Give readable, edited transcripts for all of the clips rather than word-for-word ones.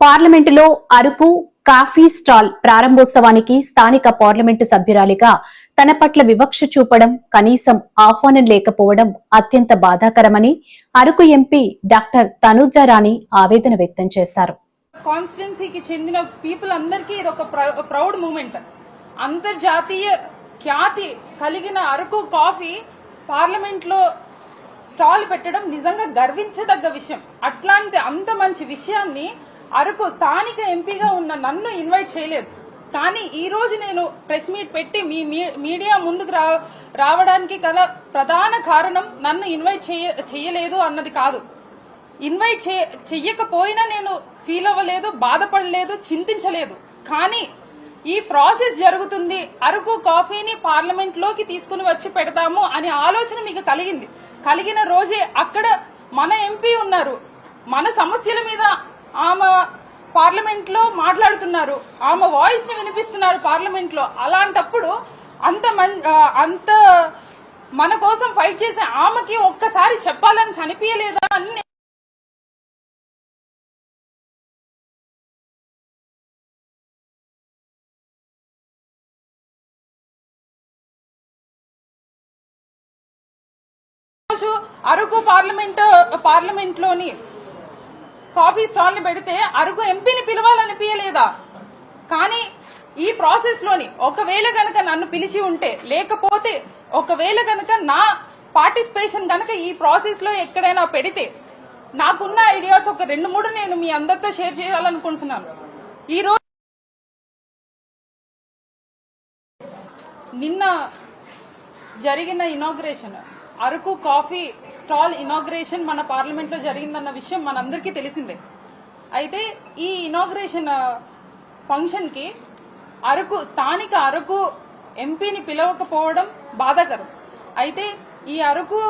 పార్లమెంటులో Araku coffee stall ప్రారంభోత్సవానికి స్థానిక పార్లమెంటు సభ్యురాలిగా తన పట్ల వివక్ష చూపడం, కనీసం ఆహ్వానం లేకపోవడం అత్యంత బాధాకరమని అరకు ఎంపీ డాక్టర్ తనూజారాణి ఆవేదన వ్యక్తం చేశారు. కాన్స్టిట్యున్సీకి చెందిన పీపుల్ అందరికీ ఇది ఒక ప్రౌడ్ మూమెంట్. అంతర్జాతీయ ఖ్యాతి కలిగిన అరకు కాఫీ పార్లమెంట్ లో స్టాల్ పెట్టడం నిజంగా గర్వించదగ్గ విషయం. అట్లాంటి అంత మంచి విషయాన్ని అరకు స్థానిక ఎంపీగా ఉన్న నన్ను ఇన్వైట్ చేయలేదు. కానీ ఈ రోజు నేను ప్రెస్ మీట్ పెట్టి మీ మీడియా ముందుకు రావడానికి గల ప్రధాన కారణం నన్ను ఇన్వైట్ చేయలేదు అన్నది కాదు. ఇన్వైట్ చెయ్యకపోయినా నేను ఫీల్ అవ్వలేదు, బాధపడలేదు, చింతించలేదు. కానీ ఈ ప్రాసెస్ జరుగుతుంది, అరకు కాఫీని పార్లమెంట్ లోకి తీసుకుని వచ్చి పెడతాము అనే ఆలోచన మీకు కలిగిన రోజే అక్కడ మన ఎంపీ ఉన్నారు, మన సమస్యల మీద ఆమె పార్లమెంట్ లో మాట్లాడుతున్నారు, ఆమె వాయిస్ ని వినిపిస్తున్నారు పార్లమెంట్ లో. అలాంటప్పుడు అంత మన కోసం ఫైట్ చేసే ఆమెకి ఒక్కసారి చెప్పాలని అనిపించలేదా అని అరకు పార్లమెంట్ లోని కాఫీ స్టాల్ ని పెడితే అరకు ఎంపీని పిలవాలనిపించలేదా? కానీ ఈ ప్రాసెస్ లోని ఒకవేళ గనక నన్ను పిలిచి ఉంటే, లేకపోతే ఒకవేళ గనక నా పార్టిసిపేషన్ గనక ఈ ప్రాసెస్ లో ఎక్కడైనా పెడితే, నాకున్న ఐడియాస్ ఒక 2-3 నేను మీ అందరితో షేర్ చేయాలనుకుంటున్నాను. ఈ రోజు నిన్న జరిగిన inauguration, Araku coffee stall inauguration మన పార్లమెంట్ లో జరిగిందన్న విషయం మనందరికీ తెలిసిందే. అయితే ఈ ఇనాగ్రేషన్ ఫంక్షన్ కి స్థానిక అరకు ఎంపీని పిలవకపోవడం బాధాకరం. అయితే ఈ అరకు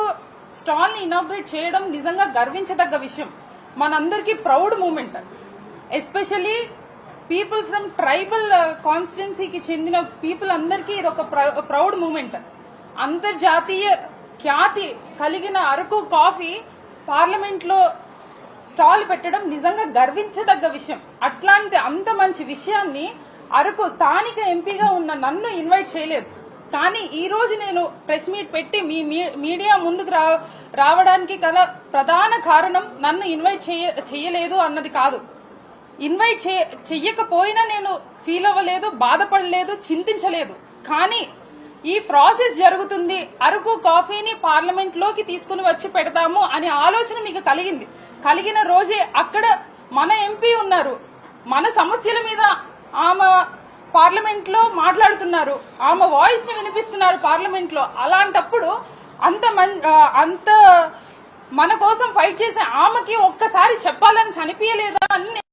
స్టాల్ ని ఇనాగ్రేట్ చేయడం నిజంగా గర్వించదగ్గ విషయం, మనందరికీ proud moment. Especially people from tribal కాన్స్టిట్యున్సీకి చెందిన పీపుల్ అందరికీ ఇది ఒక ప్రౌడ్ మూమెంట్. అంతర్జాతీయ ఖ్యాతి కలిగిన అరకు కాఫీ పార్లమెంట్ లో స్టాల్ పెట్టడం నిజంగా గర్వించదగ్గ విషయం. అట్లాంటి అంత మంచి విషయాన్ని అరకు స్థానిక ఎంపీగా ఉన్న నన్ను ఇన్వైట్ చేయలేదు. కానీ ఈ రోజు నేను ప్రెస్ మీట్ పెట్టి మీ మీడియా ముందుకు రావడానికి గల ప్రధాన కారణం నన్ను ఇన్వైట్ చేయలేదు అన్నది కాదు. ఇన్వైట్ చెయ్యకపోయినా నేను ఫీల్ అవ్వలేదు, బాధపడలేదు, చింతించలేదు. కానీ ఈ ప్రాసెస్ జరుగుతుంది, అరకు కాఫీని పార్లమెంట్ లోకి తీసుకుని వచ్చి పెడతాము అనే ఆలోచన మీకు కలిగిన రోజే అక్కడ మన ఎంపీ ఉన్నారు, మన సమస్యల మీద ఆమె పార్లమెంట్ లో మాట్లాడుతున్నారు, ఆమె వాయిస్ ని వినిపిస్తున్నారు పార్లమెంట్ లో. అలాంటప్పుడు అంత మన కోసం ఫైట్ చేసే ఆమెకి ఒక్కసారి చెప్పాలని అనిపించలేదా అని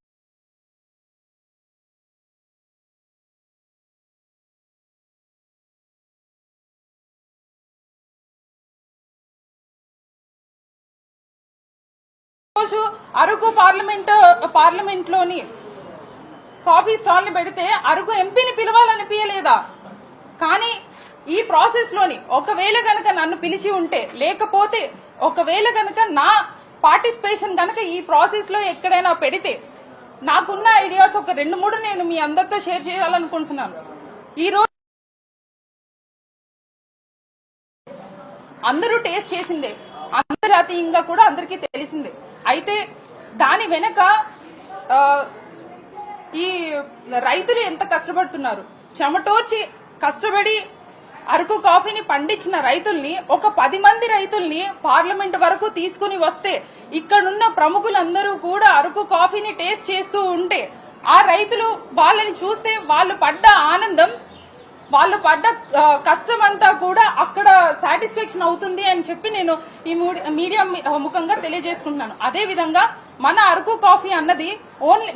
అరకు పార్లమెంట్ లోని కాఫీ స్టాల్ ని పెడితే అరకు ఎంపీని పిలవాలనిపించలేదా? కానీ ఈ ప్రాసెస్ లోని ఒకవేళ గనక నన్ను పిలిచి ఉంటే, లేకపోతే ఒకవేళ గనక నా పార్టిసిపేషన్ గనక ఈ ప్రాసెస్ లో ఎక్కడైనా పెడితే, నాకున్న ఐడియాస్ ఒక 2-3 నేను మీ అందరితో షేర్ చేయాలనుకుంటున్నాను. ఈ రోజు అందరూ టేస్ట్ చేసిందే, అంతర్జాతీయంగా కూడా అందరికీ తెలిసిందే. అయితే దాని వెనక ఈ రైతులు ఎంత కష్టపడుతున్నారు, చెమటోర్చి కష్టపడి అరకు కాఫీని పండించిన రైతుల్ని, ఒక 10 మంది రైతుల్ని పార్లమెంట్ వరకు తీసుకుని వస్తే, ఇక్కడున్న ప్రముఖులందరూ కూడా అరకు కాఫీని టేస్ట్ చేస్తూ ఉంటే, ఆ రైతులు వాళ్ళని చూస్తే వాళ్ళు పడ్డ ఆనందం, వాళ్ళు పడ్డ కష్టం అంతా కూడా అక్కడ సాటిస్ఫాక్షన్ అవుతుంది అని చెప్పి నేను ఈ మీడియా ముఖంగా తెలియజేసుకుంటున్నాను. అదే విధంగా మన అరకు కాఫీ అన్నది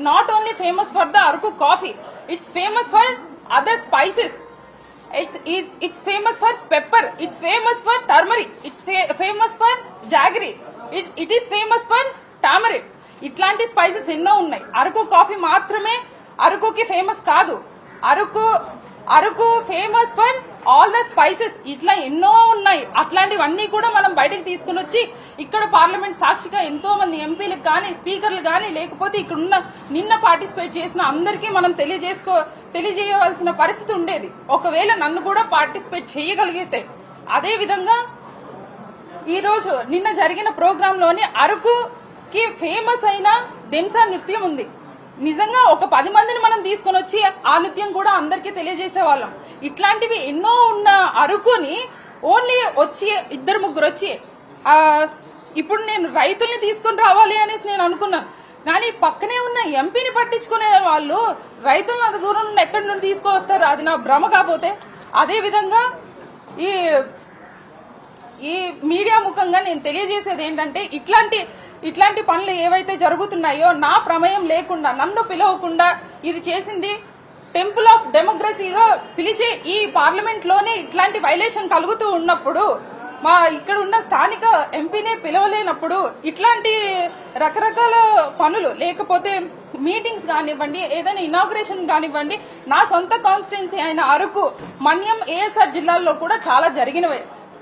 not only famous for the Araku coffee, it's famous for other spices, it's famous for pepper, it's famous for turmeric, it's famous for jaggery, it is famous for tamarind. ఇట్లాంటి స్పైసెస్ ఎన్నో ఉన్నాయి. Araku coffee మాత్రమే అరకుకి famous కాదు. Araku famous for all the spices, ఇట్లా ఎన్నో ఉన్నాయి. అట్లాంటివన్నీ కూడా మనం బయటకు తీసుకుని వచ్చి ఇక్కడ పార్లమెంట్ సాక్షిగా ఎంతో మంది ఎంపీలకు కానీ స్పీకర్లు కానీ లేకపోతే ఇక్కడ ఉన్న నిన్న పార్టిసిపేట్ చేసిన అందరికీ మనం తెలియజేయవలసిన పరిస్థితి ఉండేది ఒకవేళ నన్ను కూడా పార్టిసిపేట్ చేయగలిగితే. అదే విధంగా ఈ రోజు నిన్న జరిగిన ప్రోగ్రామ్ లోని అరకుకి ఫేమస్ అయిన దెంసా నృత్యం ఉంది. నిజంగా ఒక 10 మందిని మనం తీసుకొని వచ్చి ఆ నృత్యం కూడా అందరికీ తెలియజేసే వాళ్ళం. ఇట్లాంటివి ఎన్నో ఉన్న అరకుని ఓన్లీ వచ్చి 2-3 వచ్చి ఇప్పుడు నేను రైతుల్ని తీసుకొని రావాలి అనేసి నేను అనుకున్నాను. కానీ పక్కనే ఉన్న ఎంపీని పట్టించుకునే వాళ్ళు రైతులను అంత దూరం నుండి ఎక్కడి నుండి తీసుకొస్తారు, అది నా భ్రమ. కాకపోతే అదే విధంగా ఈ మీడియా ముఖంగా నేను తెలియజేసేది ఏంటంటే ఇట్లాంటి పనులు ఏవైతే జరుగుతున్నాయో నా ప్రమేయం లేకుండా నన్ను పిలవకుండా ఇది చేసింది టెంపుల్ ఆఫ్ డెమోక్రసీగా పిలిచే ఈ పార్లమెంట్ లోనే ఇట్లాంటి వైలేషన్ కలుగుతూ ఉన్నప్పుడు మా ఇక్కడ ఉన్న స్థానిక ఎంపీనే పిలవలేనప్పుడు ఇట్లాంటి రకరకాల పనులు లేకపోతే మీటింగ్స్ కానివ్వండి, ఏదైనా ఇనాగ్రేషన్ కానివ్వండి, నా సొంత కాన్స్టిట్యున్సీ అయిన అరకు, మన్యం, ఏఎస్ఆర్ జిల్లాల్లో కూడా చాలా జరిగినవే.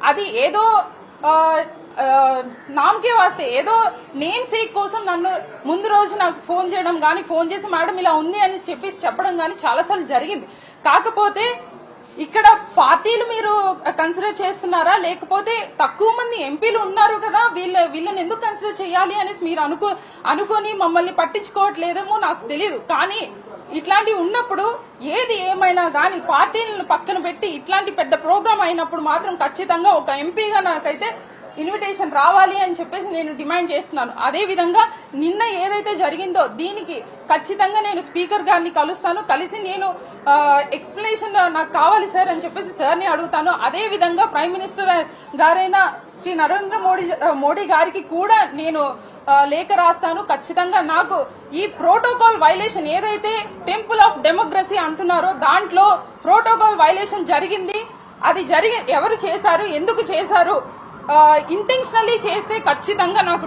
అది ఏదో నామకే వాస్తే ఏదో నేమ్ సేక్ కోసం నన్ను ముందు రోజు నాకు ఫోన్ చేయడం కానీ, ఫోన్ చేసి మేడం ఇలా ఉంది అని చెప్పడం కానీ చాలాసార్లు జరిగింది. కాకపోతే ఇక్కడ పార్టీలు మీరు కన్సిడర్ చేస్తున్నారా లేకపోతే తక్కువ మంది ఎంపీలు ఉన్నారు కదా వీళ్ళని ఎందుకు కన్సిడర్ చేయాలి అనేసి మీరు అనుకొని మమ్మల్ని పట్టించుకోవట్లేదేమో నాకు తెలియదు. కానీ ఇట్లాంటివి ఉన్నప్పుడు ఏది ఏమైనా గానీ పార్టీలను పక్కన పెట్టి ఇట్లాంటి పెద్ద ప్రోగ్రామ్ అయినప్పుడు మాత్రం ఖచ్చితంగా ఒక ఎంపీగా నాకైతే ఇన్విటేషన్ రావాలి అని చెప్పేసి నేను డిమాండ్ చేస్తున్నాను. అదే విధంగా నిన్న ఏదైతే జరిగిందో దీనికి ఖచ్చితంగా నేను స్పీకర్ గారిని కలుస్తాను. కలిసి నేను ఎక్స్ప్లెనేషన్ నాకు కావాలి సార్ అని చెప్పేసి సార్ని అడుగుతాను. అదే విధంగా ప్రైమ్ మినిస్టర్ గారైన శ్రీ నరేంద్ర మోడీ గారికి కూడా నేను లేఖ రాస్తాను. ఖచ్చితంగా నాకు ఈ ప్రోటోకాల్ వైలేషన్ ఏదైతే టెంపుల్ ఆఫ్ డెమోక్రసీ అంటున్నారో దాంట్లో ప్రోటోకాల్ వైలేషన్ జరిగింది. అది ఎవరు చేశారు, ఎందుకు చేశారు, ఇంటెన్షనల్లీ చేస్తే ఖచ్చితంగా నాకు